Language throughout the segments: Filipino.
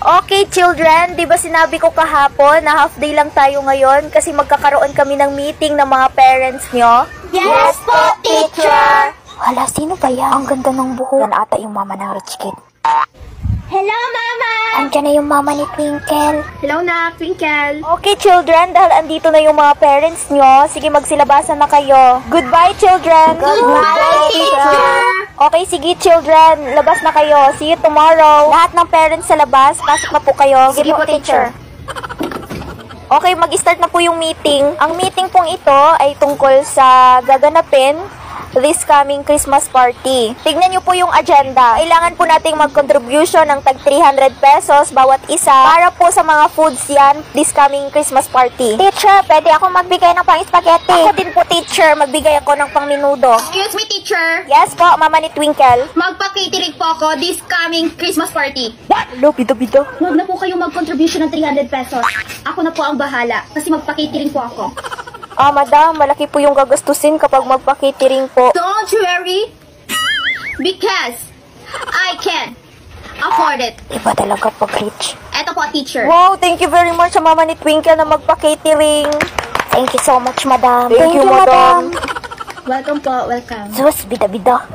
Okay, children, di ba sinabi ko kahapon na half day lang tayo ngayon kasi magkakaroon kami ng meeting ng mga parents nyo? Yes po, teacher! Hala, sino ba yan? Ang ganda ng buhok. Yan ata yung mama ng rich kid. Hello, Mama! Andiyan na yung mama ni Twinkle. Hello na, Twinkle. Okay, children, dahil andito na yung mga parents nyo, sige, magsilabasan na kayo. Goodbye, children! Goodbye, teacher! Okay, sige, children, labas na kayo. See you tomorrow. Lahat ng parents sa labas, pasok na po kayo. Sige po, teacher. Okay, mag-start na po yung meeting. Ang meeting pong ito ay tungkol sa gaganapin this coming Christmas party. Tignan nyo po yung agenda. Kailangan po nating mag-contribution ng tag 300 pesos bawat isa para po sa mga foods yan this coming Christmas party. Teacher, pwede ako magbigay ng pang-spaghetti. Ako din po, teacher. Magbigay ako ng pang-minudo. Excuse me, teacher. Yes po, mama ni Twinkle. Magpakitirig po ako this coming Christmas party. Hello, bido-bido. Huwag na po kayong mag-contribution ng 300 pesos. Ako na po ang bahala kasi magpakitiring po ako. Madam, malaki po yung gagastusin kapag magpa-catering po. Don't worry, because I can afford it. Iba talaga pag rich. Eto po, teacher. Wow, thank you very much sa mama ni Twinkle na magpa-catering. Thank you so much, madam. Thank you, madam. Welcome po, welcome. Sus, bida-bida.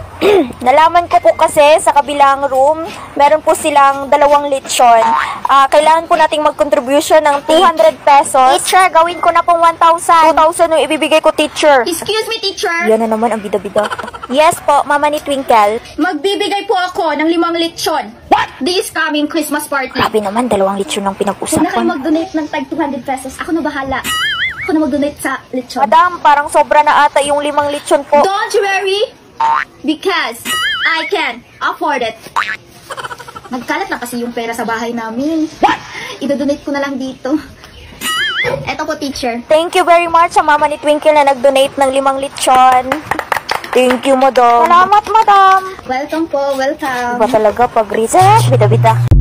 Nalaman ko po kasi sa kabilang room, meron po silang 2 lechon. Kailangan po nating mag-contribution ng 200 pesos. Teacher, gawin ko na pong 1,000. 2,000 yung ibibigay ko, teacher. Excuse me, teacher. Yan na naman ang bida-bida. Yes po, mama ni Twinkle. Magbibigay po ako ng 5 lechon. What? This coming Christmas party. Grabe naman, 2 lechon ang Huwag na kayo pinag-usapan. mag-donate ng tag 200 pesos. Ako na bahala. Ako na mag-donate sa lechon. Madam, parang sobra na ata yung 5 lechon po. Don't worry, because I can afford it. Nagkalat na kasi yung pera sa bahay namin. Idodonate ko na lang dito. Eto po, teacher. Thank you very much sa mama ni Twinkle na nag-donate ng 5 lechon. Thank you, madam. Salamat, madam. Welcome po, welcome. Iba talaga pag research. Bida-bida.